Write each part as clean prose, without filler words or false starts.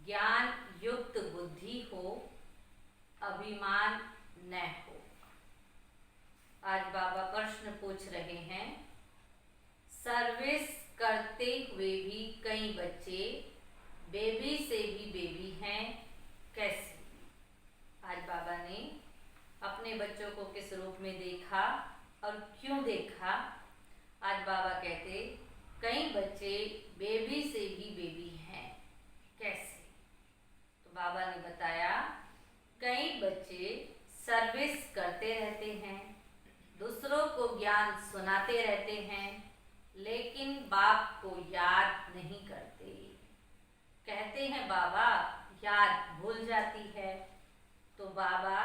ज्ञान युक्त बुद्धि हो, अभिमान न हो। आज बाबा प्रश्न पूछ रहे हैं, सर्विस करते हुए भी कई बच्चे बेबी से भी बेबी हैं, कैसे? आज बाबा ने अपने बच्चों को किस रूप में देखा और क्यों देखा। आज बाबा कहते कई बच्चे बेबी से भी बेबी हैं, कैसे? तो बाबा ने बताया कई बच्चे सर्विस करते रहते हैं, दूसरों को ज्ञान सुनाते रहते हैं, लेकिन बाप को याद नहीं करते। कहते हैं बाबा याद भूल जाती है, तो बाबा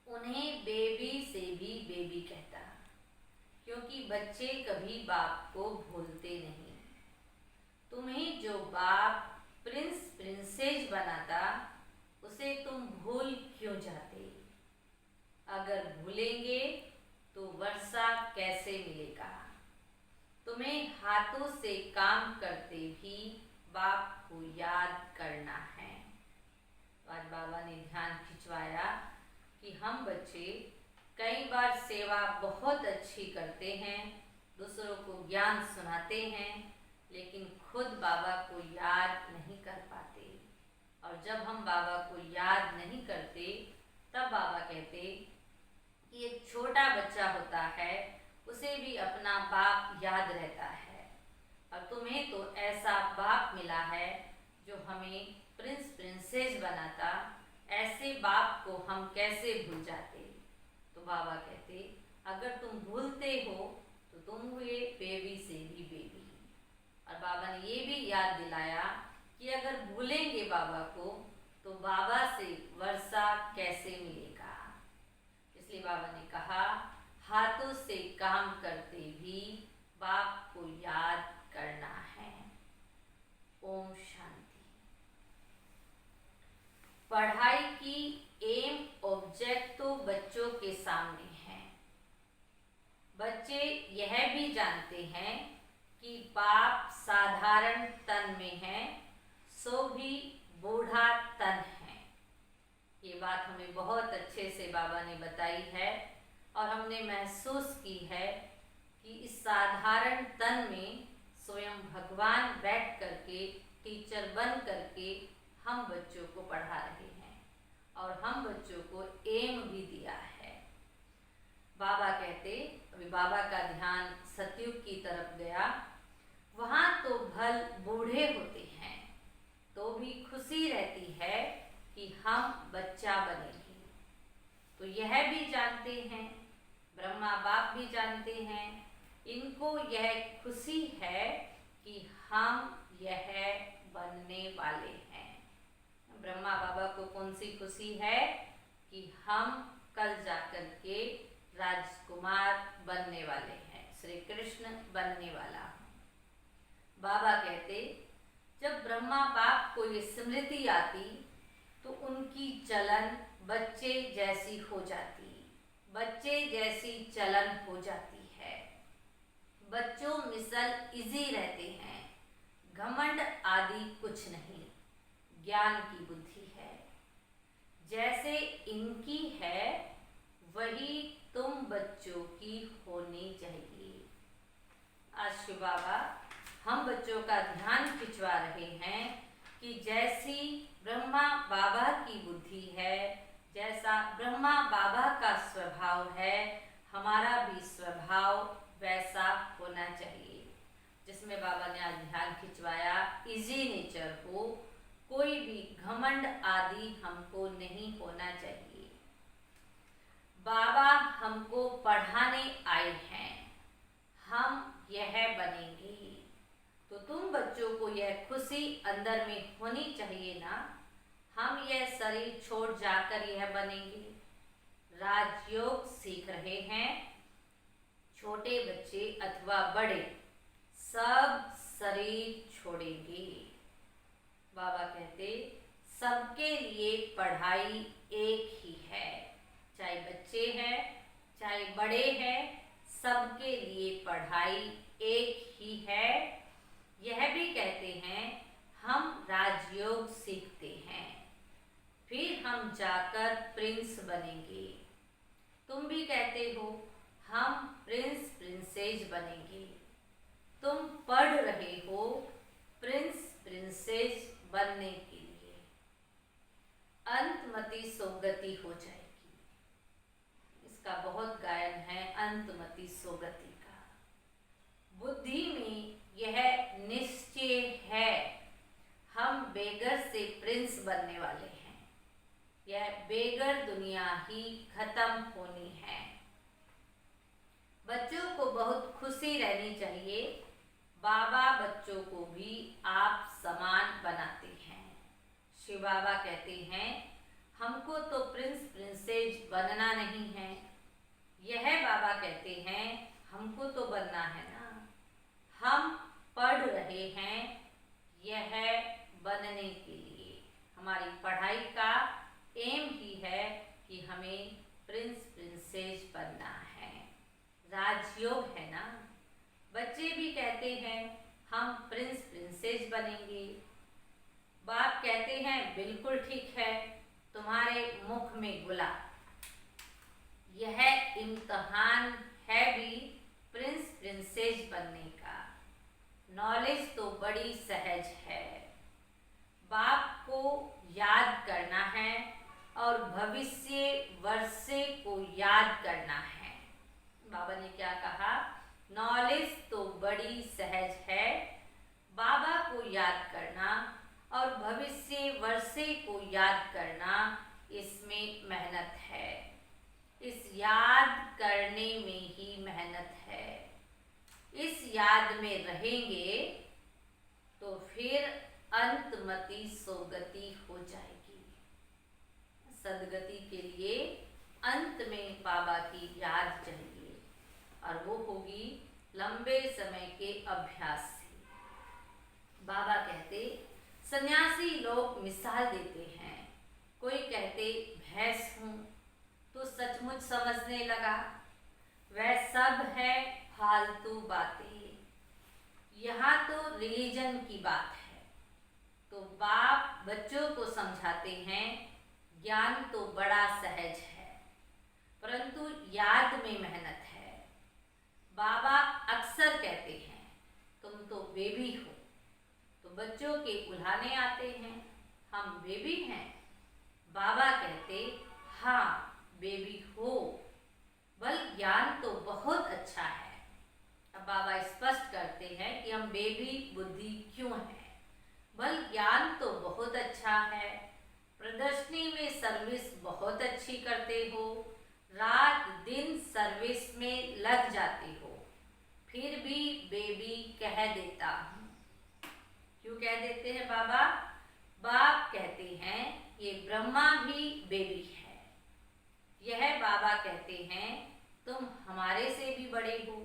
उन्हें बेबी से भी बेबी कहता, क्योंकि बच्चे कभी बाप को भूलते नहीं। तुम्हें जो बाप प्रिंस प्रिंसेस बनाता, उसे तुम भूल क्यों जाते? अगर भूलेंगे तो वर्षा कैसे मिलेगा? तुम्हें हाथों से काम करते भी बाप को याद करना है। तो आज बाबा ने ध्यान खिंचवाया कि हम बच्चे कई बार सेवा बहुत अच्छी करते हैं, दूसरों को ज्ञान सुनाते हैं, लेकिन खुद बाबा को याद नहीं कर पाते। और जब हम बाबा को याद नहीं करते, तब बाबा कहते कि एक छोटा बच्चा होता है, उसे भी अपना बाप याद रहता है, और तुम्हें तो ऐसा बाप मिला है जो हमें प्रिंस प्रिंसेस बनाता, ऐसे बाप को हम कैसे भूल जाते? तो बाबा कहते अगर तुम भूलते हो तो तुम हुए बेबी से भी बेबी। और बाबा ने ये भी याद दिलाया कि अगर भूलेंगे बाबा को तो बाबा से वर्षा कैसे मिलेगा। इसलिए बाबा ने कहा हाथों से काम करते भी बाप को याद करना है। ओम शांति। पढ़ाई की एम ऑब्जेक्ट तो बच्चों के सामने है। बच्चे यह भी जानते हैं कि बाप साधारण तन में है, सो भी बूढ़ा तन है। ये बात हमें बहुत अच्छे से बाबा ने बताई है, और हमने महसूस की है कि इस साधारण तन में स्वयं भगवान बैठ करके टीचर बन करके हम बच्चों को पढ़ा रहे हैं, और हम बच्चों को एम भी दिया है। बाबा कहते, अभी बाबा का ध्यान सतयुग की तरफ गया, वहाँ तो भल बूढ़े होते हैं तो भी खुशी रहती है कि हम बच्चा बनेंगे। तो यह भी जानते हैं, ब्रह्मा बाप भी जानते हैं, इनको यह खुशी है कि हम यह बनने वाले हैं। ब्रह्मा बाबा को कौन सी खुशी है कि हम कल जाकर के राजकुमार बनने वाले हैं, श्री कृष्ण बनने वाला। बाबा कहते जब ब्रह्मा बाप को ये स्मृति आती तो उनकी चलन बच्चे जैसी हो जाती, बच्चे जैसी चलन हो जाती है। बच्चों मिसल इजी रहते हैं, घमंड आदि कुछ नहीं, ज्ञान की बुद्धि है। जैसे इनकी है वही तुम बच्चों की होनी चाहिए। आज शिव बाबा हम बच्चों का ध्यान खिंचवा रहे हैं कि जैसी ब्रह्मा बाबा की बुद्धि है, जैसा ब्रह्मा बाबा का स्वभाव है, हमारा भी स्वभाव वैसा होना चाहिए। जिसमें बाबा ने आज ध्यान खिंचवाया इजी नेचर हो, कोई भी घमंड आदि हमको नहीं होना चाहिए। बाबा हमको पढ़ाने आए हैं, हम यह बनेंगे। तो तुम बच्चों को यह खुशी अंदर में होनी चाहिए ना, हम यह शरीर छोड़ जाकर यह बनेंगे। राजयोग सीख रहे हैं, छोटे बच्चे अथवा बड़े सब शरीर छोड़ेंगे। बाबा कहते सबके लिए पढ़ाई एक ही है, चाहे बच्चे हैं चाहे बड़े हैं, सबके लिए पढ़ाई एक ही है। यह भी कहते हैं हम राजयोग सीखते हैं, फिर हम जाकर प्रिंस बनेंगे। तुम भी कहते हो हम प्रिंस प्रिंसेस बनेंगे। तुम पढ़ रहे हो प्रिंस प्रिंसेस बनने के लिए। अंतमति सोगति हो जाएगी। इसका बहुत गायन है अंतमति सोगति का। बुद्धि में यह निश्चय है हम बेगर से प्रिंस बनने वाले हैं। यह बेगर दुनिया ही खत्म होनी है। बच्चों को बहुत खुशी रहनी चाहिए। बाबा बच्चों को भी आप समान बनाते हैं। शिव बाबा कहते हैं हमको तो प्रिंस प्रिंसेस बनना नहीं है। यह बाबा कहते हैं हमको तो बनना है ना। हम पढ़ रहे हैं यह बनने के लिए। हमारी पढ़ाई का एम ही है कि हमें प्रिंस प्रिंसेस बनना है। राजयोग है ना। बच्चे भी कहते हैं हम प्रिंस प्रिंसेस बनेंगे। बाप कहते हैं बिल्कुल ठीक है, तुम्हारे मुख में गुलाब। यह इम्तहान है भी प्रिंस प्रिंसेस बनने का। नॉलेज तो बड़ी सहज है। बाप को याद करना है और भविष्य वर्षे को याद करना है। बाबा ने क्या कहा? नॉलेज तो बड़ी सहज है। बाबा को याद करना और भविष्य वर्षे को याद करना, इसमें मेहनत है। इस याद करने में ही मेहनत है। इस याद में रहेंगे तो फिर अंतमति सोगति हो जाएगी। सदगति के लिए अंत में बाबा की याद चाहिए और वो होगी लंबे समय के अभ्यास से। बाबा कहते सन्यासी लोग मिसाल देते हैं। कोई कहते भैंस हूँ तो सचमुच समझने लगा। वह सब है फालतू बातें। यहाँ तो रिलीजन की बात है। तो बाप बच्चों को समझाते हैं ज्ञान तो बड़ा सहज है, परंतु याद में मेहनत है। बाबा अक्सर कहते हैं तुम तो बेबी हो, तो बच्चों के उल्हाने आते हैं हम बेबी हैं। बाबा कहते हाँ बेबी हो, बल ज्ञान तो बहुत अच्छा है। अब बाबा स्पष्ट करते हैं कि हम बेबी बुद्धि क्यों हैं। बल ज्ञान तो बहुत अच्छा है। प्रदर्शनी में सर्विस बहुत अच्छी करते हो। रात दिन सर्विस में लग जाते हो, फिर भी बेबी कह देता हूँ। क्यों कह देते हैं बाबा? बाप कहते हैं ये ब्रह्मा भी बेबी है। यह बाबा कहते हैं तुम हमारे से भी बड़े हो।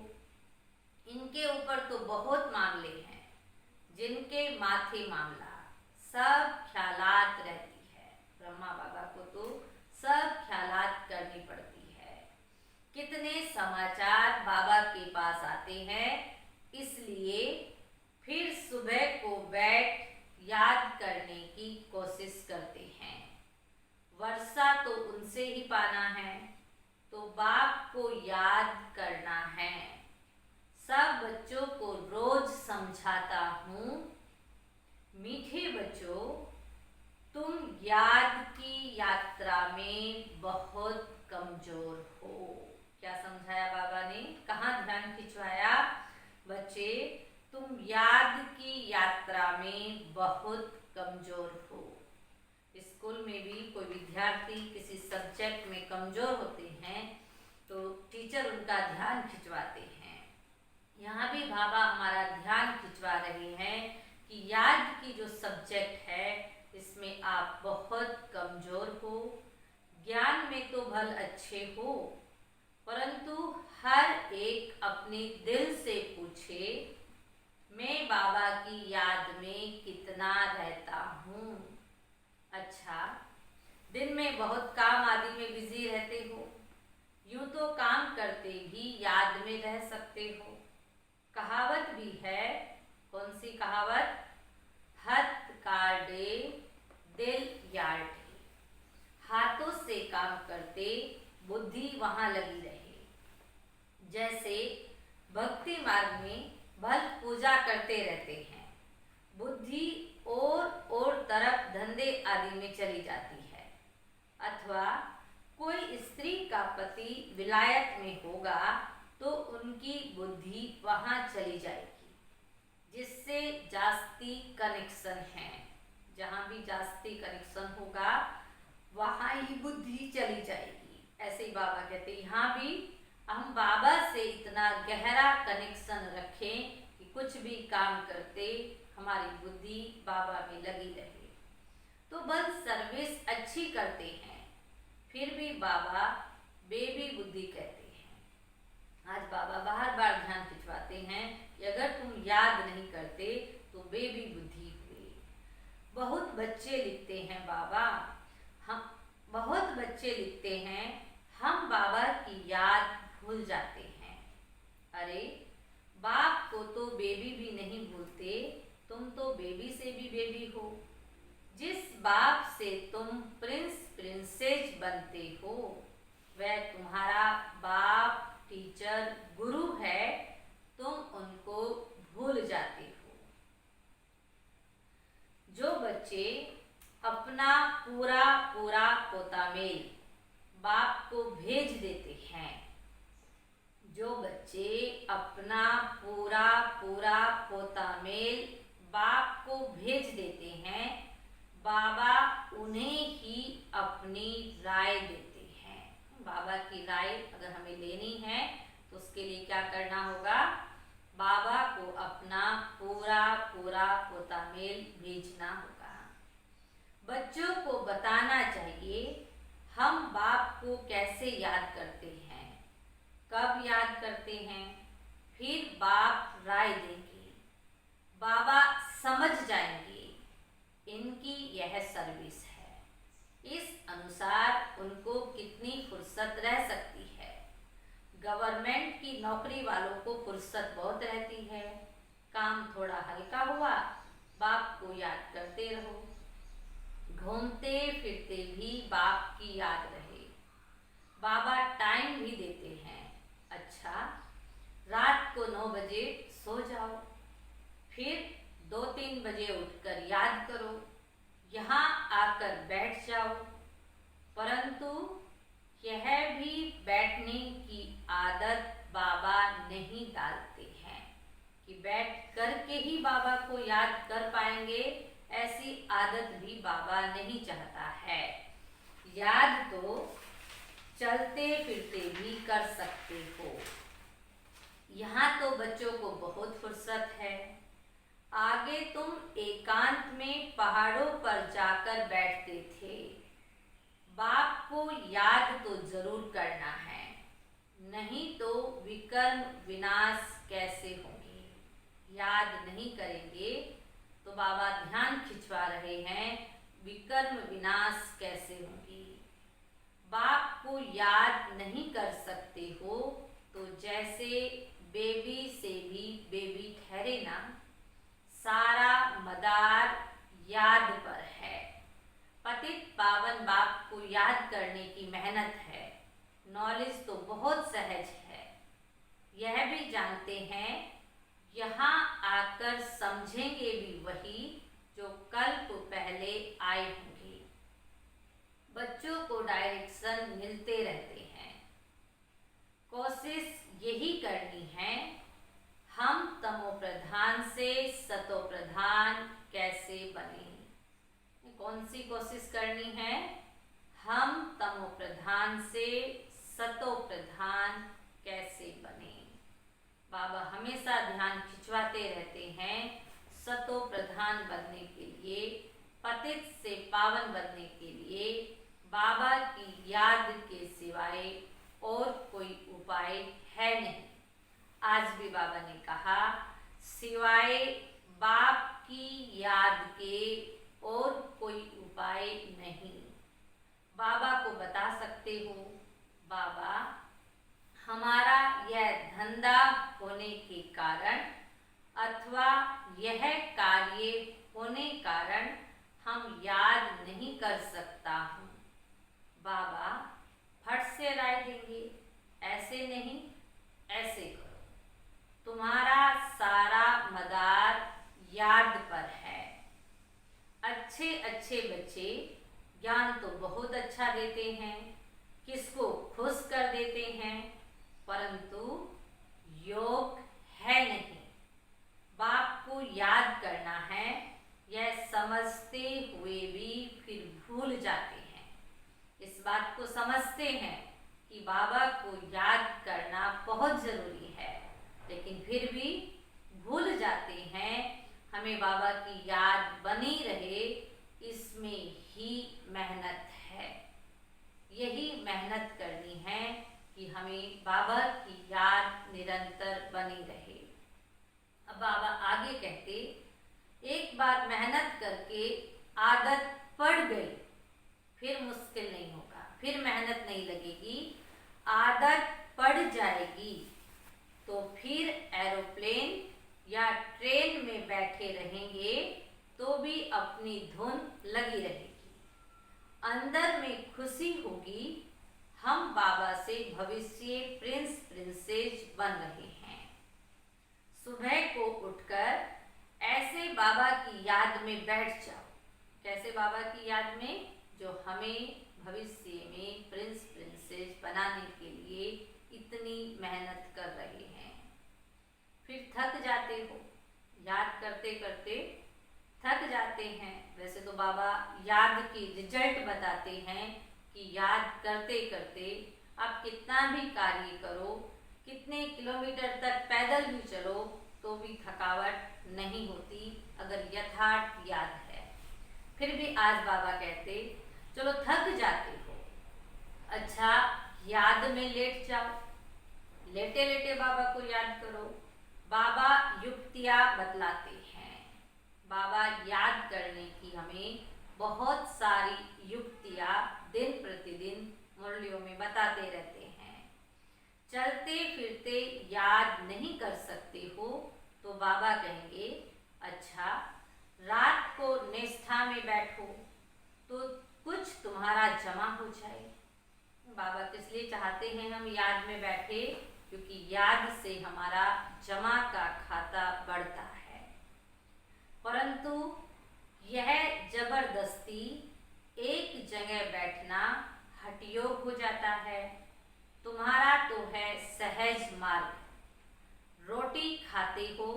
इनके ऊपर तो बहुत मामले हैं, जिनके माथे मामला सब ख्यालात रहती है। ब्रह्मा बाबा को तो सब ख्यालात करनी पड़ती है। कितने समाचार बाबा के पास आते हैं, इसलिए फिर सुबह को बैठ याद करने की कोशिश करते हैं। वर्षा तो उनसे ही पाना है, तो बाप को याद करना है। सब बच्चों को रोज समझाता हूँ, मीठे बच्चों तुम याद की यात्रा में बहुत कमजोर हो। क्या समझाया बाबा ने? कहाँ ध्यान खिंचवाया? बच्चे तुम याद की यात्रा में बहुत कमजोर हो। स्कूल में भी कोई विद्यार्थी किसी सब्जेक्ट में कमजोर होते हैं तो टीचर उनका ध्यान खिंचवाते हैं। यहाँ भी बाबा हमारा ध्यान खिंचवा रहे हैं कि याद की जो सब्जेक्ट है इसमें आप बहुत कमजोर हो। ज्ञान में तो भल अच्छे हो, परंतु हर एक अपने दिल से पूछे मैं बाबा की याद में कितना रहता हूँ। अच्छा, दिन में बहुत काम आदि में बिजी रहते हो, यूं तो काम करते भी याद में रह सकते हो। कहावत भी है, कौन सी कहावत? हत कार्डे दिल यार्डे। हाथों से काम करते बुद्धि वहां लगी रहे। जैसे भक्ति मार्ग में भक्त पूजा करते रहते हैं, बुद्धि और तरफ धंधे आदि में चली जाती है। अथवा कोई स्त्री का पति विलायत में होगा तो उनकी बुद्धि वहां चली जाएगी, जिससे जास्ती कनेक्शन है। जहां भी जास्ती कनेक्शन होगा वहां ही बुद्धि चली जाएगी। ऐसे ही बाबा कहते हैं यहाँ भी हम बाबा से इतना गहरा कनेक्शन रखें कि कुछ भी काम करते हमारी बुद्धि बाबा में लगी रहे। तो बस सर्विस अच्छी करते हैं, फिर भी बाबा बेबी बुद्धि कहते हैं। आज बाबा बार बार ध्यान खिंचवाते हैं कि अगर तुम याद नहीं करते तो बेबी बुद्धि हुई। बहुत बच्चे लिखते हैं बाबा, बहुत बच्चे लिखते हैं हम बाबा की याद भूल जाते हैं। अरे बाप को तो बेबी भी नहीं भूलते, तुम तो बेबी से भी बेबी हो। जिस बाप से तुम प्रिंस प्रिंसेस बनते हो वह तुम्हारा बाप, टीचर, गुरु है, तुम उनको भूल जाते हो। जो बच्चे अपना पूरा पोता मेल बाप को भेज देते हैं, जो बच्चे अपना पूरा पोता मेल बाप को भेज देते हैं, बाबा उन्हें ही अपनी राय देते हैं। बाबा की राय अगर हमें लेनी है तो उसके लिए क्या करना होगा? बाबा को अपना पूरा पोता मेल भेजना होगा। बच्चों को बताना चाहिए हम बाप को कैसे याद करते हैं, कब याद करते हैं, फिर बाप राय देंगे, बाबा समझ जाएंगे इनकी यह सर्विस है। इस अनुसार उनको कितनी फुर्सत रह सकती है। गवर्नमेंट की नौकरी वालों को फुर्सत बहुत रहती है, काम थोड़ा हल्का हुआ बाप को याद करते रहो, घूमते फिरते भी बाप की याद रहे। बाबा टाइम भी देते हैं, अच्छा रात को 9 बजे सो जाओ, फिर 2-3 बजे उठकर याद करो, यहाँ आकर बैठ जाओ। परंतु यह भी बैठने की आदत बाबा नहीं डालते हैं कि बैठ करके ही बाबा को याद कर पाएंगे, ऐसी आदत भी बाबा नहीं चाहता है। याद तो चलते फिरते भी कर सकते हो। यहाँ तो बच्चों को बहुत फुर्सत है। आगे तुम एकांत में पहाड़ों पर जाकर बैठते थे, बाप को याद तो जरूर करना है, नहीं तो विकर्म विनाश कैसे होंगे। याद नहीं करेंगे तो बाबा ध्यान खिंचवा रहे हैं, विकर्म विनाश कैसे होंगी। बाप को याद नहीं कर सकते हो तो जैसे बेबी से भी बेबी ठहरे ना, सारा मदार याद पर है। पतित पावन बाप को याद करने की मेहनत है। नॉलेज तो बहुत सहज है, यह भी जानते हैं यहाँ आकर समझेंगे भी वही जो कल्प पहले आए होंगे। बच्चों को डायरेक्शन मिलते रहते हैं, कोशिश यही करनी है हम तमो प्रधान से सतो प्रधान कैसे बने। कौन सी कोशिश करनी है? हम तमो प्रधान से सतो प्रधान कैसे बने। बाबा हमेशा ध्यान खिंचवाते रहते हैं सतो प्रधान बनने के लिए, पतित से पावन बनने के लिए बाबा की याद के सिवाय और कोई उपाय है नहीं। आज भी बाबा ने कहा सिवाय बाप की याद के और कोई उपाय नहीं। बाबा को बता सकते हो, बाबा हमारा यह धंधा होने के कारण अथवा यह कार्य होने कारण नहीं कर सकता हूँ। बाबा फट से राय देंगे, ऐसे नहीं, ऐसे करो। तुम्हारा सारा मदार याद पर है। अच्छे अच्छे बच्चे ज्ञान तो बहुत अच्छा देते हैं, किसको खुश कर देते हैं, परंतु योग है नहीं। बाप को याद करना है, यह समझते हुए भी फिर भूल जाते हैं। इस बात को समझते हैं कि बाबा को याद करना बहुत जरूरी है, लेकिन फिर भी भूल जाते हैं। हमें बाबा की याद बनी रहे, इसमें ही मेहनत है। यही मेहनत करनी है कि हमें बाबा की याद निरंतर बनी रहे। अब बाबा आगे कहते, एक बार मेहनत करके आदत पड़ गई, फिर मुश्किल नहीं होगा, फिर मेहनत नहीं लगेगी। आदत पड़ जाएगी तो फिर एरोप्लेन या ट्रेन में बैठे रहेंगे तो भी अपनी धुन लगी रहेगी। अंदर में खुशी होगी, हम बाबा से भविष्य प्रिंस प्रिंसेस बन रहे हैं। सुबह को उठकर ऐसे बाबा की याद में बैठ जाओ। कैसे बाबा की याद में? जो हमें भविष्य में प्रिंस प्रिंसेस बनाने के लिए इतनी मेहनत कर रहे हैं। फिर थक जाते हो, याद करते करते थक जाते हैं। वैसे तो बाबा याद की रिजल्ट बताते हैं कि याद करते करते आप कितना भी कार्य करो, कितने किलोमीटर तक पैदल भी चलो तो भी थकावट नहीं होती, अगर यथार्थ याद है। फिर भी आज बाबा कहते, चलो थक जाते हो, अच्छा याद में लेट जाओ, लेटे लेटे बाबा को याद करो। बाबा युक्तियाँ बतलाते हैं। बाबा याद करने की हमें बहुत सारी युक्तियाँ दिन प्रतिदिन मुरलियों में बताते रहते हैं। चलते फिरते याद नहीं कर सकते हो तो बाबा कहेंगे, अच्छा रात को निष्ठा में बैठो तो कुछ तुम्हारा जमा हो जाए। बाबा किस लिए चाहते हैं हम याद में बैठे? क्योंकि याद से हमारा जमा का खाता बढ़ता है। परंतु यह जबरदस्ती एक जगह बैठना हठयोग हो जाता है। तुम्हारा तो है सहज मार्ग। रोटी खाते हो,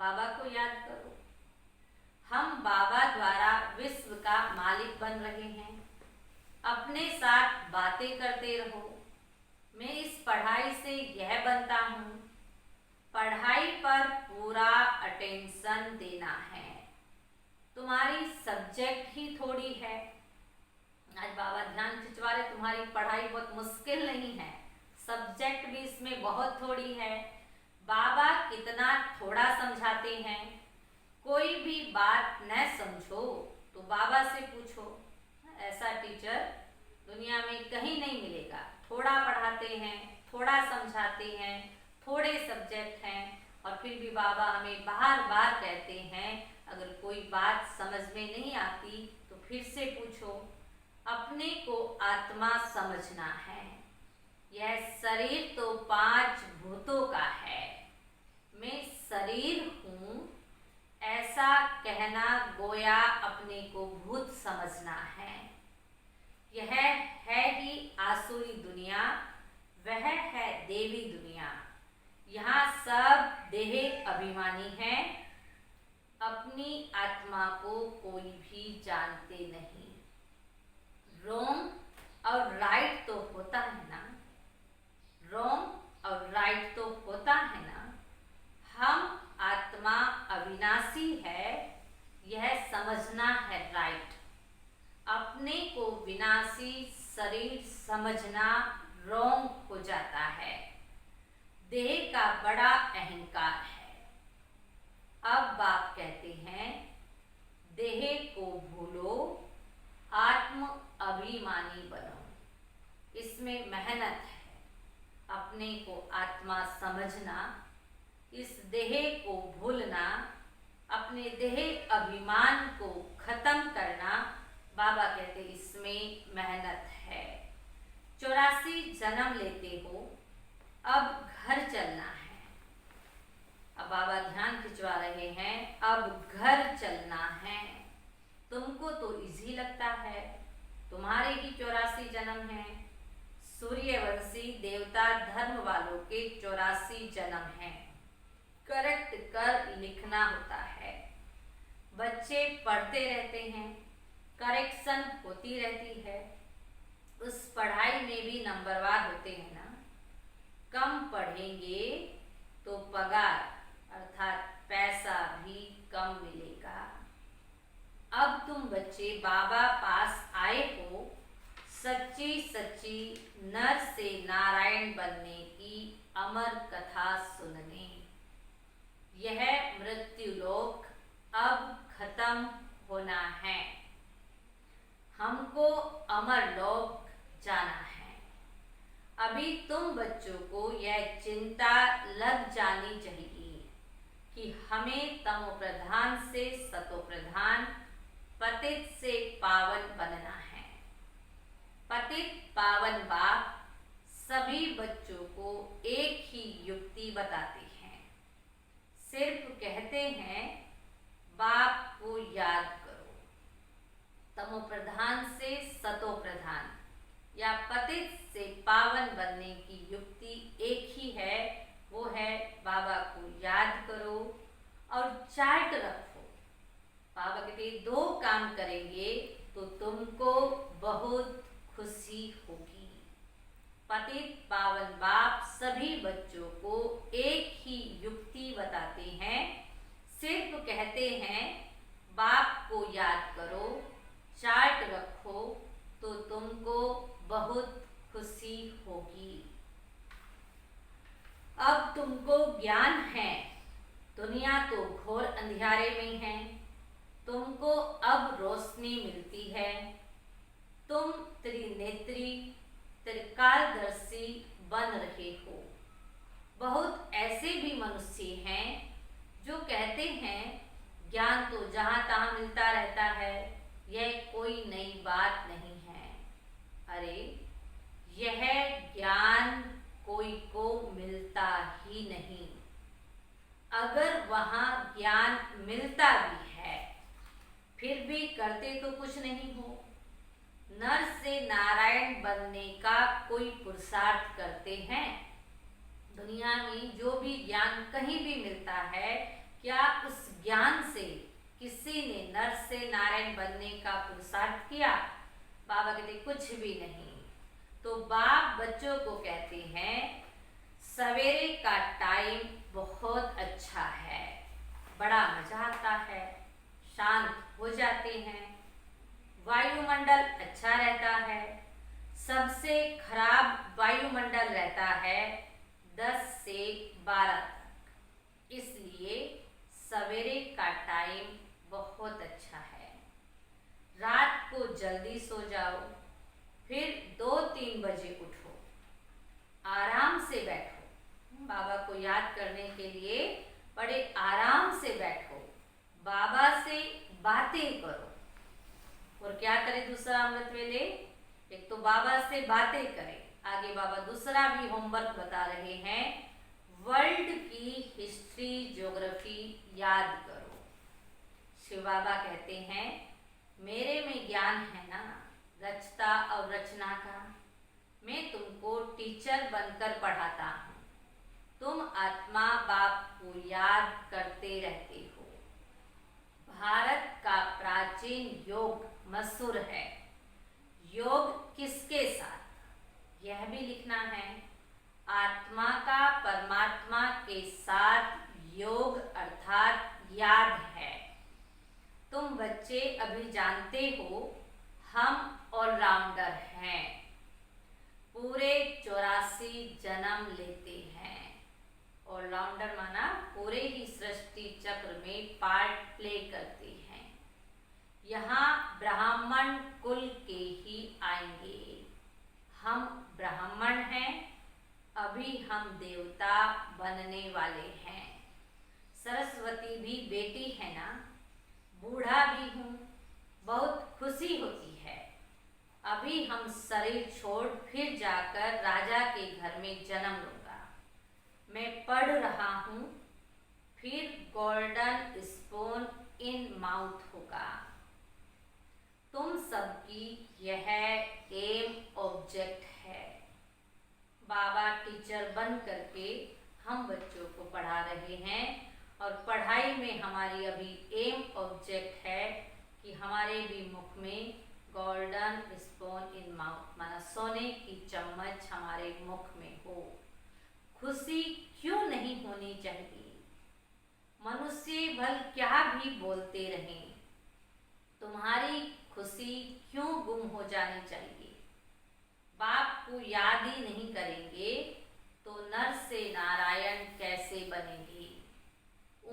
बाबा को याद करो। हम बाबा द्वारा विश्व का मालिक बन रहे हैं। अपने साथ बातें करते रहो। मैं इस पढ़ाई से यह बनता हूँ। पढ़ाई पर पूरा अटेंशन देना है। तुम्हारी सब्जेक्ट ही थोड़ी है। आज बाबा ध्यान खिंचवा रहे, तुम्हारी पढ़ाई बहुत मुश्किल नहीं है, सब्जेक्ट भी इसमें बहुत थोड़ी है। बाबा कितना थोड़ा समझाते हैं। कोई भी बात न समझो तो बाबा से पूछो। ऐसा टीचर दुनिया में कहीं नहीं मिलेगा। थोड़ा पढ़ाते हैं, थोड़ा समझाते हैं, थोड़े सब्जेक्ट हैं, और फिर भी बाबा हमें बार बार कहते हैं, अगर कोई बात समझ में नहीं आती तो फिर से पूछो। अपने को आत्मा समझना है। यह शरीर तो 5 भूतों का है। मैं शरीर हूँ, ऐसा कहना गोया अपने को भूत समझना है। यह है ही आसुरी दुनिया, वह है देवी दुनिया। यहाँ सब देह अभिमानी हैं, अपनी आत्मा को कोई भी जानते नहीं। रॉन्ग और राइट तो होता है ना, रॉन्ग और राइट तो होता है ना। हम आत्मा अविनाशी है, यह समझना है राइट। अपने को विनाशी शरीर समझना रॉन्ग हो जाता है। देह का बड़ा अहंकार है। अब बाप कहते हैं, देह को भूलो, आत्म अभिमानी बनो। इसमें मेहनत है। अपने को आत्मा समझना, इस देह को भूलना, अपने देह अभिमान को खत्म करना। बाबा में मेहनत है। 84 जन्म लेते हो, अब घर चलना है। अब बाबा ध्यान खिंचवा रहे हैं, अब घर चलना है। तुमको तो इजी लगता है, तुम्हारे ही 84 जन्म हैं। सूर्यवंशी देवता धर्म वालों के 84 जन्म हैं। करेक्ट कर लिखना होता है। बच्चे पढ़ते रहते हैं, करेक्शन होती रहती है। उस पढ़ाई में भी नंबरवार होते हैं ना। कम पढ़ेंगे तो पगार अर्थात पैसा भी कम मिलेगा। अब तुम बच्चे बाबा पास आए हो सच्ची सच्ची नर से नारायण बनने की अमर कथा सुनने। यह मृत्युलोक अब खत्म होना है, हमको अमर लोक जाना है। अभी तुम बच्चों को यह चिंता लग जानी चाहिए कि हमें तमो प्रधान से सतो प्रधान, पतित से पावन बनना है। पतित पावन बाप सभी बच्चों को एक ही युक्ति बताते हैं। सिर्फ कहते हैं बाप को याद करो। तमो प्रधान से सतो प्रधान या पतित से पावन बनने की युक्ति एक ही है, वो है बाबा को याद करो और चार्ट रखो। बाबा कहते 2 काम करेंगे तो तुमको बहुत खुशी होगी। पतित पावन बाप सभी बच्चों को एक ही युक्ति बताते हैं। सिर्फ कहते हैं बाप को याद करो, चार्ट रखो तो तुमको बहुत खुशी होगी। अब तुमको ज्ञान है, दुनिया तो घोर अंधियारे में है। तुमको अब रोशनी मिलती है। तुम त्रिनेत्री त्रिकालदर्शी बन रहे हो। बहुत ऐसे भी मनुष्य हैं जो कहते हैं ज्ञान तो जहाँ तहाँ मिलता रहता है, यह कोई नई बात नहीं है। अरे यह ज्ञान कोई को मिलता ही नहीं। अगर वहाँ ज्ञान मिलता भी है फिर भी करते तो कुछ नहीं हो। नर से नारायण बनने का कोई पुरुषार्थ करते हैं। दुनिया में जो भी ज्ञान कहीं भी मिलता है, क्या उस ज्ञान से किसी ने नर से नारायण बनने का पुरुषार्थ किया? बाबा कहते कुछ भी नहीं। तो बाप बच्चों को कहते हैं सवेरे का टाइम बहुत अच्छा है, बड़ा मजा आता है, शांत हो जाते हैं, वायुमंडल अच्छा रहता है। सबसे खराब वायुमंडल रहता है 10 से 12 तक। इसलिए सवेरे का टाइम बहुत अच्छा है। रात को जल्दी सो जाओ, फिर 2-3 बजे उठो, आराम से बैठो। बाबा को याद करने के लिए बड़े आराम से बैठो, बाबा से बातें करो। और क्या करे दूसरा अमृत वेले? एक तो बाबा से बातें करें, आगे बाबा दूसरा भी होमवर्क बता रहे हैं, वर्ल्ड की हिस्ट्री ज्योग्राफी याद करो। शिव बाबा कहते हैं मेरे में ज्ञान है ना रचता और रचना का, मैं तुमको टीचर बनकर पढ़ाता हूँ। तुम आत्मा बाप को याद करते रहते हो। भारत का प्राचीन योग मशहूर है। योग किसके साथ? यह भी लिखना है। आत्मा का परमात्मा के साथ योग अर्थात याद है। तुम बच्चे अभी जानते हो हम ऑलराउंडर हैं, पूरे 84 जन्म लेते हैं। ऑलराउंडर माना पूरे ही सृष्टि चक्र में पार्ट प्ले करते हैं। यहाँ ब्राह्मण कुल के ही आएंगे। हम ब्राह्मण हैं, अभी हम देवता बनने वाले हैं। सरस्वती भी बेटी है ना, बूढ़ा भी हूँ, बहुत खुशी होती है। अभी हम शरीर छोड़ फिर जाकर राजा के घर में जन्म लूंगा। मैं पढ़ रहा हूँ, फिर गोल्डन स्पून इन माउथ होगा। तुम सबकी यह एम ऑब्जेक्ट है। बाबा टीचर बन करके हम बच्चों को पढ़ा रहे हैं और पढ़ाई में हमारी अभी एम ऑब्जेक्ट है कि हमारे भी मुख में गोल्डन स्पून इन माउथ, माना सोने की चम्मच हमारे मुख में हो। खुशी क्यों नहीं होनी चाहिए? मनुष्य भल क्या भी बोलते रहें, तुम्हारी खुशी क्यों गुम हो जानी चाहिए? बाप को याद ही नहीं करेंगे तो नर से नारायण कैसे बनेंगे?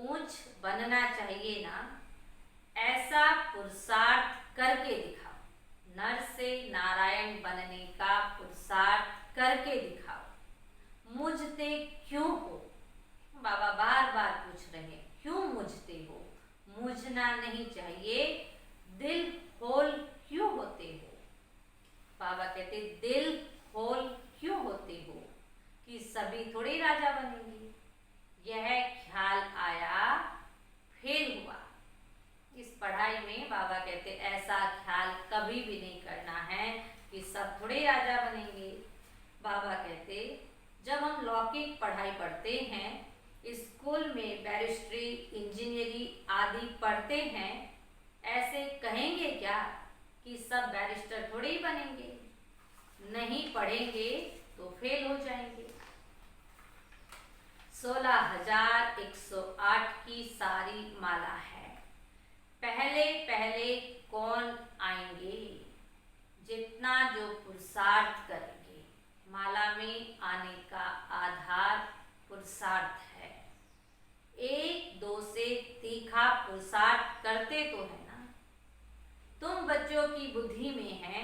ऊंच बनना चाहिए ना, ऐसा पुरुषार्थ करके दिखाओ। नर से नारायण बनने का पुरुषार्थ करके दिखाओ। मुझते क्यों हो? बाबा बार बार पूछ रहे हैं, क्यों मुझते हो? मुझना नहीं चाहिए। दिल खोल क्यों होते हो? बाबा कहते दिल खोल क्यों होते हो कि सभी थोड़ी राजा बनेंगे। यह ख्याल आया फेल हुआ। इस पढ़ाई में बाबा कहते ऐसा ख्याल कभी भी नहीं करना है कि सब थोड़े राजा बनेंगे। बाबा कहते जब हम लौकिक पढ़ाई पढ़ते हैं, स्कूल में बैरिस्ट्री, इंजीनियरिंग आदि पढ़ते हैं, ऐसे कहेंगे क्या कि सब बैरिस्टर थोड़े ही बनेंगे? नहीं पढ़ेंगे तो फेल हो जाएंगे। 16,108 की सारी माला है। पहले पहले कौन आएंगे? जितना जो पुरुषार्थ करेंगे। माला में आने का आधार पुरुषार्थ है। 1-2 से तीखा पुरुषार्थ करते तो है ना। तुम बच्चों की बुद्धि में है,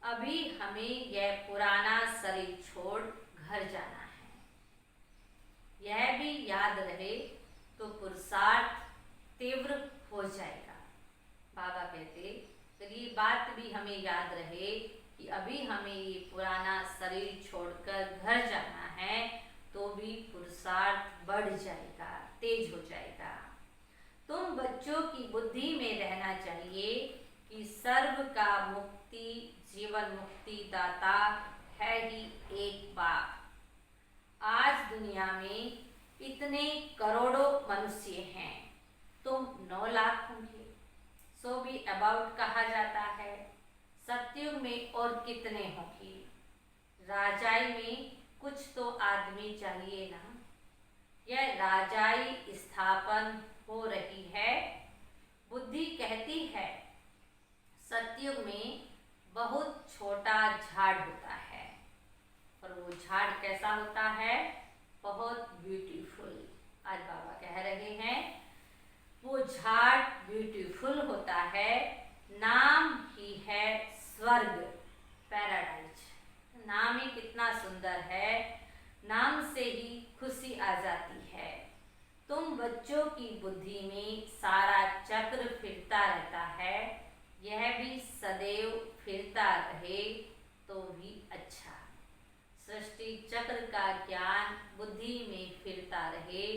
अभी हमें यह पुराना शरीर छोड़ घर जाना है। यह भी याद रहे तो पुरुषार्थ तीव्र हो जाएगा। बाबा कहते तो ये बात भी हमें याद रहे कि अभी हमें ये पुराना शरीर छोड़कर घर जाना है, तो भी पुरुषार्थ बढ़ जाएगा, तेज हो जाएगा। तुम बच्चों की बुद्धि में रहना चाहिए कि सर्व का मुक्ति, जीवन मुक्ति दाता है ही एक बाप। आज दुनिया में इतने करोड़ों मनुष्य हैं, तुम 9 लाख होंगे, सो भी अबाउट कहा जाता है। सतयुग में और कितने होंगे? राजाई में कुछ तो आदमी चाहिए ना। यह राजाई स्थापन हो रही है। बुद्धि कहती है सतयुग में बहुत छोटा झाड़ होता है, और वो झाड़ कैसा होता है? बहुत ब्यूटीफुल। आज बाबा कह रहे हैं वो झाड़ ब्यूटीफुल होता है। नाम ही है स्वर्ग, पैराडाइज। नाम ही कितना सुंदर है, नाम से ही खुशी आ जाती है। तुम बच्चों की बुद्धि में सारा चक्र फिरता रहता है, यह भी सदैव फिरता रहे तो भी अच्छा। सृष्टि चक्र का ज्ञान बुद्धि में फिरता रहे,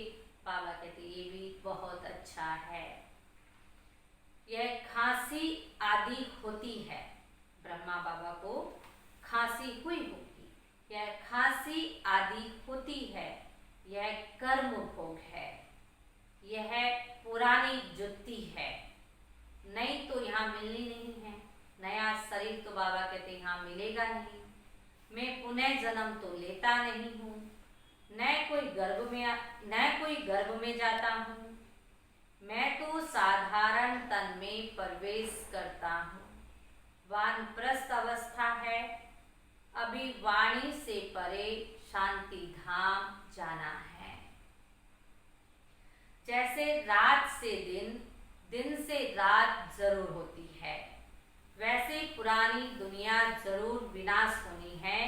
बाबा कहते ये भी बहुत अच्छा है। यह खांसी आदि होती है, ब्रह्मा बाबा को खांसी हुई होगी, यह खांसी आदि होती है, यह कर्म भोग है, यह पुरानी जुत्ती है, नई तो यहाँ मिलनी नहीं है। नया शरीर तो बाबा कहते यहाँ मिलेगा नहीं। मैं पुनः जन्म तो लेता नहीं हूँ, न कोई गर्भ में जाता हूँ। मैं तो साधारण तन में प्रवेश करता हूँ। वानप्रस्थ अवस्था है, अभी वाणी से परे शांति धाम जाना है। जैसे रात से दिन, दिन से रात जरूर होती है, वैसे पुरानी दुनिया जरूर विनाश होनी है।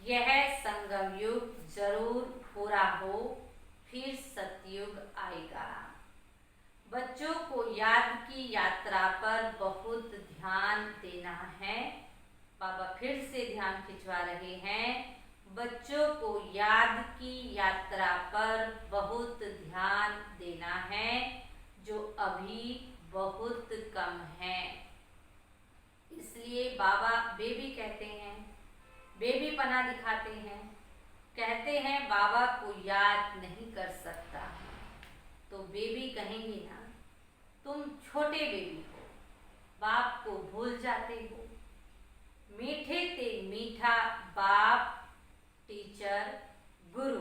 यह संगम युग जरूर पूरा हो, फिर सतयुग आएगा। बच्चों को याद की यात्रा पर बहुत ध्यान देना है। बाबा फिर से ध्यान खिंचवा रहे हैं, बच्चों को याद की यात्रा पर बहुत ध्यान देना है, जो अभी बहुत कम है। इसलिए बाबा बेबी कहते हैं, बेबी पना दिखाते हैं, कहते हैं बाबा को याद नहीं कर सकता। तो बेबी कहेंगे ना, तुम छोटे बेबी हो, बाप को भूल जाते हो। मीठे ते मीठा बाप, टीचर, गुरु,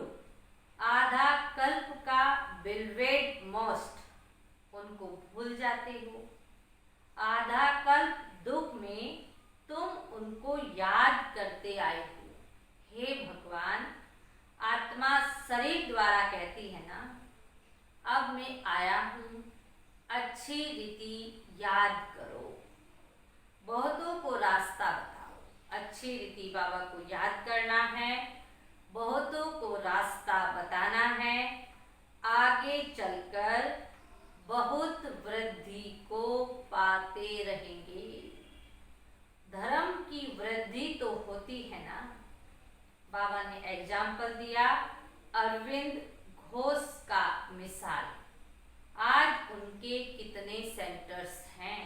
आधा कल्प का बिलवेड मोस्ट, उनको भूल जाते हो। आधा कल्प दुख में तुम उनको याद करते आए हो। हे भगवान, आत्मा शरीर द्वारा कहती है ना, अब मैं आया हूँ, अच्छी रीति याद करो, बहुतों को रास्ता बताओ। अच्छी रीति बाबा को याद करना है, बहुतों को रास्ता बताना है, आगे चलकर बहुत वृद्धि को पाते रहेंगे। धर्म की वृद्धि तो होती है ना। बाबा ने एग्जाम्पल दिया अरविंद घोष का मिसाल। आज उनके कितने सेंटर्स हैं,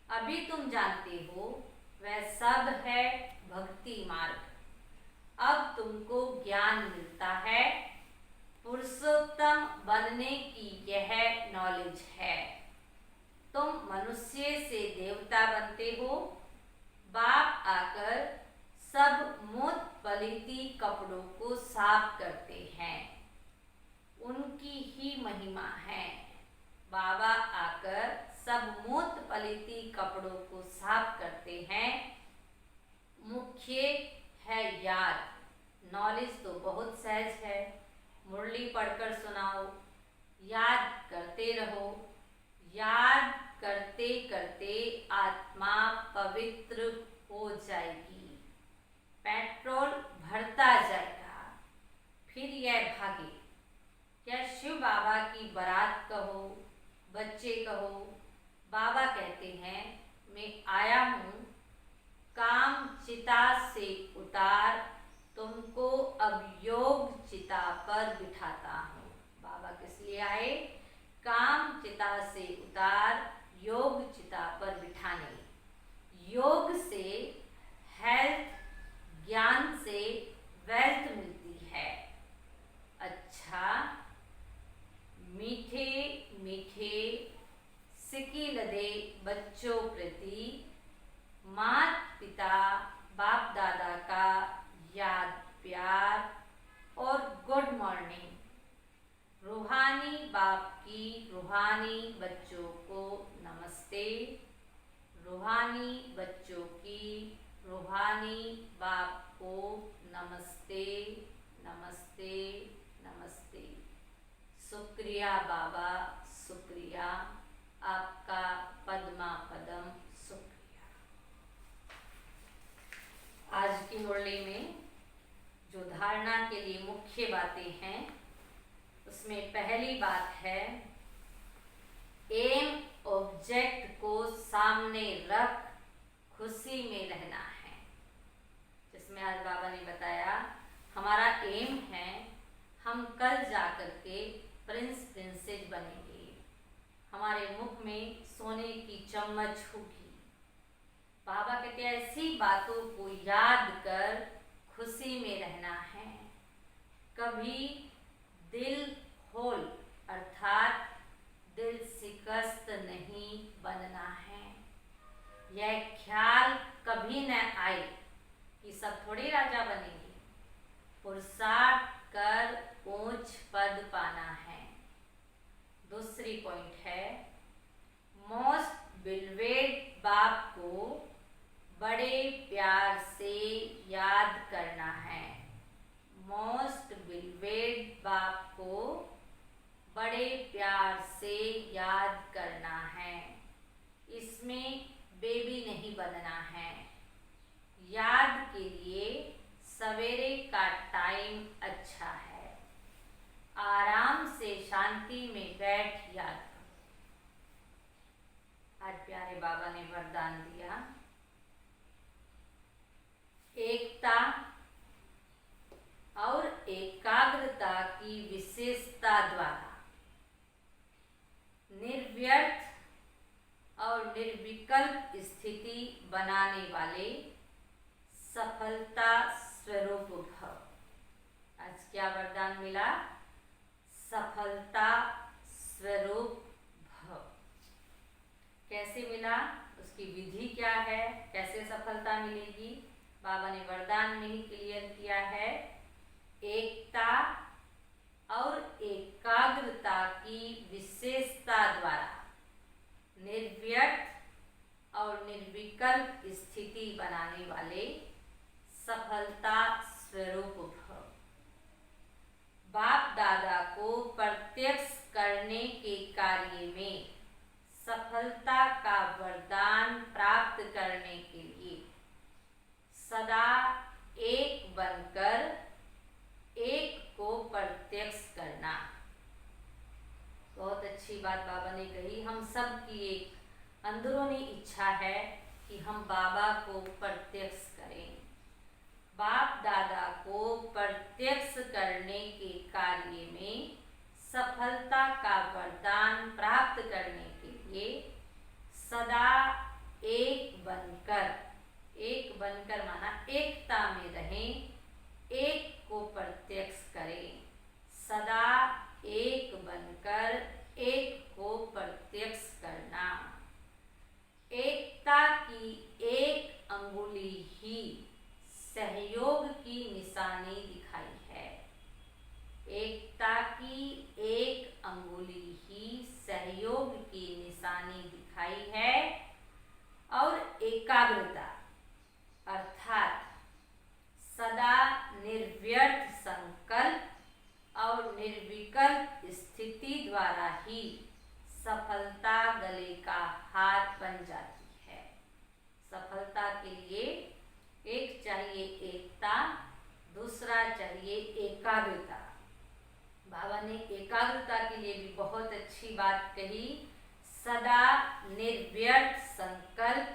अभी तुम जानते हो, वह सब है भक्ति मार्ग। अब तुमको ज्ञान मिलता है, पुरुषोत्तम बनने की यह नॉलेज है। तुम मनुष्य से देवता बनते हो। बाप आकर सब मूत पलीती कपड़ों को साफ करते हैं, उनकी ही महिमा है। बाबा आकर सब मूत पलीती कपड़ों को साफ करते हैं। मुख्य है याद। नॉलेज तो बहुत सहज है, मुरली पढ़कर सुनाओ, याद करते रहो। याद करते करते आत्मा पवित्र हो जाएगी, पेट्रोल भरता जाएगा, फिर यह भागे। क्या शिव बाबा की बारात कहो, बच्चे कहो, बाबा कहते हैं मैं आया हूँ, काम चिता से उतार, तुमको अब योग चिता पर बिठाता हूँ। बाबा किस लिए आए? काम चिता से उतार, योग चिता पर बिठाने। योग से हेल्थ, ज्ञान से वेल्थ मिलती है। अच्छा, मीठे मीठे सिकी लदे बच्चों प्रति मात पिता बाप दादा का याद प्यार और गुड मॉर्निंग। रूहानी बाप की रूहानी बच्चों को नमस्ते। रूहानी बच्चों की रूहानी बाप को नमस्ते नमस्ते नमस्ते। शुक्रिया बाबा, शुक्रिया आपका, पद्मा पदम शुक्रिया। आज की मुरली में जो धारणा के लिए मुख्य बातें हैं, उसमें पहली बात है एम ऑब्जेक्ट को सामने रख खुशी में रहना है। जिसमें आज बाबा ने बताया हमारा एम है हम कल जाकर के प्रिंस प्रिंसेस बनेंगे, हमारे मुख में सोने की चम्मच होगी। बाबा कहते हैं ऐसी बातों को याद कर खुशी में रहना है। कभी दिल होल अर्थात दिल शिकस्त नहीं बनना है। यह ख्याल कभी न आए कि सब थोड़े राजा बनेंगे। पुरुषार्थ कर ऊंच पद पाना है। दूसरी पॉइंट है मोस्ट बिलवेड बाप को बड़े प्यार से याद करना है। मोस्ट बिलवेड बाप को बड़े प्यार से याद करना है। इसमें बेबी नहीं बनना है। याद के लिए सवेरे का टाइम अच्छा है। आराम से शांति में बैठ याद करो। आज प्यारे बाबा ने वरदान दिया बनाने वाले सफलता स्वरूप भव। आज क्या वरदान मिला? सफलता स्वरूप भव। कैसे मिला? उसकी विधि क्या है? कैसे सफलता मिलेगी? बाबा ने वरदान में ही क्लियर किया है। एकता और एकाग्रता की विशेषता द्वारा निर्व्यर्थ और निर्विकल्प स्थिति बनाने वाले सफलता स्वरूप भव। बाप दादा को प्रत्यक्ष करने के कार्य में सफलता का वरदान प्राप्त करने के लिए सदा एक बनकर एक को प्रत्यक्ष करना। बहुत अच्छी बात बाबा ने कही। हम सब की एक अंदरूनी इच्छा है कि हम बाबा को प्रत्यक्ष करें। बाप दादा को प्रत्यक्ष करने के कार्य में सफलता का वरदान प्राप्त करने के लिए सदा एक बनकर माना एकता में रहें, एक को प्रत्यक्ष करें। सदा एक बनकर एक को प्रत्यक्ष करना। एकता की एक अंगुली ही सहयोग की निशानी दिखाई है। एकता की एक अंगुली ही सहयोग की निशानी दिखाई है। और एकाग्रता अर्थात सदा निर्व्यर्थ संकल्प और निर्विकल्प स्थिति द्वारा ही सफलता गले का हार बन जाती है। सफलता के लिए एक चाहिए एकता, दूसरा चाहिए एकाग्रता। बाबा ने एकाग्रता के लिए भी बहुत अच्छी बात कही। सदा निर्व्यर्थ संकल्प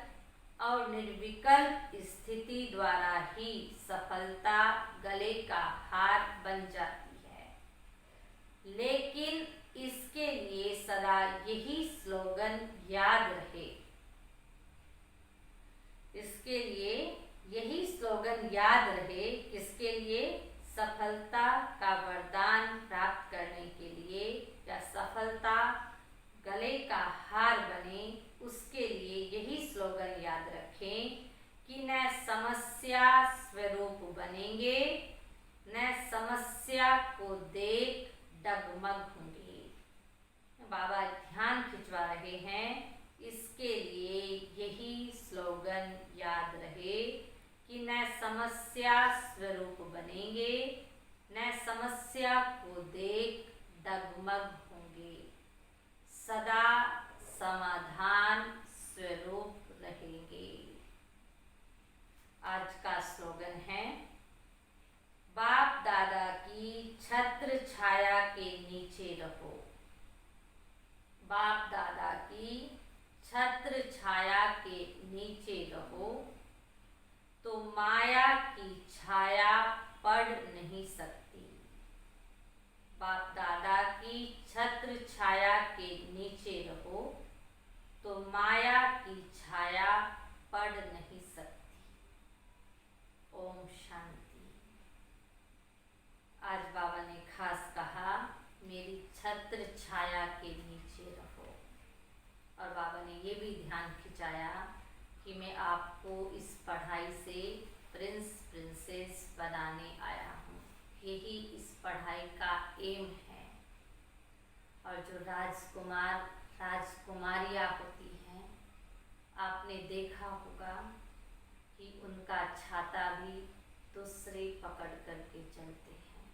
और निर्विकल्प स्थिति द्वारा ही सफलता गले का हार बन जाती है। लेकिन इसके लिए सदा यही स्लोगन याद रहे। इसके लिए यही स्लोगन याद रहे। किसके लिए? सफलता का वरदान प्राप्त करने के लिए, या सफलता गले का हार बने, उसके लिए यही स्लोगन याद रखें कि न समस्या स्वरूप बनेंगे, न समस्या को देख डगमग होंगे। बाबा ध्यान खिंचवा रहे हैं। इसके लिए यही स्लोगन याद रहे कि न समस्या स्वरूप बनेंगे, न समस्या को देख डगमग होंगे, सदा समाधान स्वरूप रहेंगे। आज का स्लोगन है, बाप दादा की छत्र छाया के नीचे रहो। बाप दादा की छत्र छाया के नीचे रहो तो माया की छाया पड़ नहीं सकती। बाप दादा की छत्र छाया के नीचे रहो तो माया की छाया पड़ नहीं सकती। ओम शांति। आज बाबा ने खास कहा, मेरी छत्र छाया के नीचे रहो। और बाबा ने ये भी ध्यान खिंचाया कि मैं आपको इस पढ़ाई से प्रिंस प्रिंसेस बनाने आया हूँ। यही इस पढ़ाई का एम है। और जो राजकुमार राजकुमारियाँ होती हैं, आपने देखा होगा कि उनका छाता भी दूसरे पकड़ करके चलते हैं।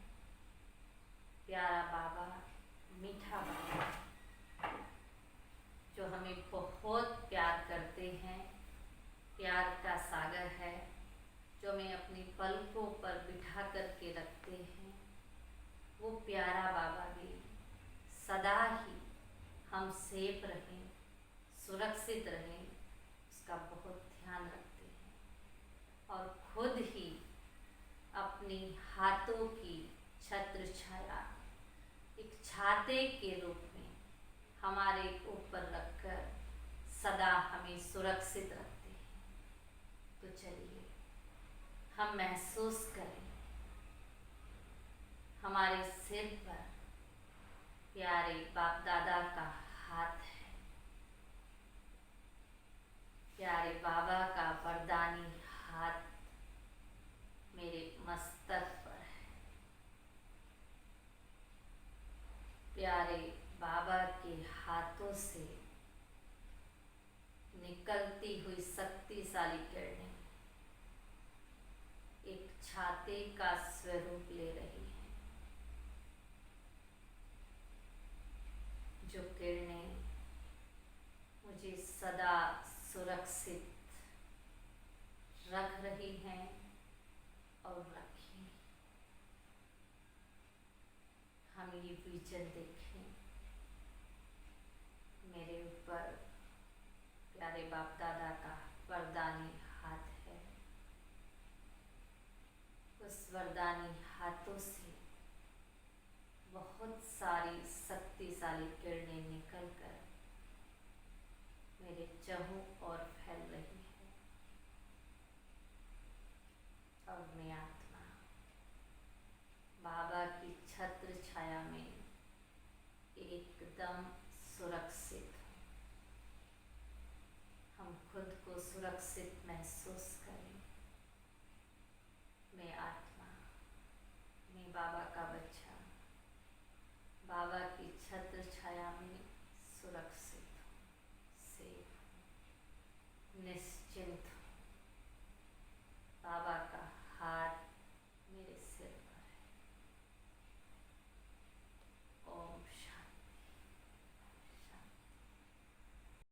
प्यारा बाबा, मीठा बाबा जो हमें बहुत प्यार करते हैं, प्यार का सागर है, जो हमें अपनी पलकों पर बिठा करके रखते हैं, वो प्यारा बाबा भी सदा ही हम सेफ रहें, सुरक्षित रहें, उसका बहुत ध्यान रखते हैं। और खुद ही अपनी हाथों की छत्र छाया एक छाते के रूप में हमारे ऊपर रखकर सदा हमें सुरक्षित रखते हैं। हम महसूस करें हमारे सिर पर प्यारे बाप दादा का हाथ है, प्यारे बाबा का वरदानी हाथ मेरे मस्तक पर है। प्यारे बाबा के हाथों से निकलती हुई शक्तिशाली किरणें एक छाते का स्वरूप ले रही है, जो किरणें मुझे सदा सुरक्षित रख रही हैं और रखें। हम ये विजन देखें, मेरे ऊपर प्यारे बाप दादा का वरदानी हाथ है। उस वरदानी हाथों से बहुत सारी शक्तिशाली किरणें निकलकर मेरे चहु और फैल रही है और मैं आत्मा बाबा की छत्र छाया में एकदम सुरक्षित हूँ। हम खुद को सुरक्षित महसूस करें। मैं आत्मा, मैं बाबा का बच्चा, बाबा की छत्र छाया में सुरक्षित हूँ, सेफ हूँ, निश्चिंत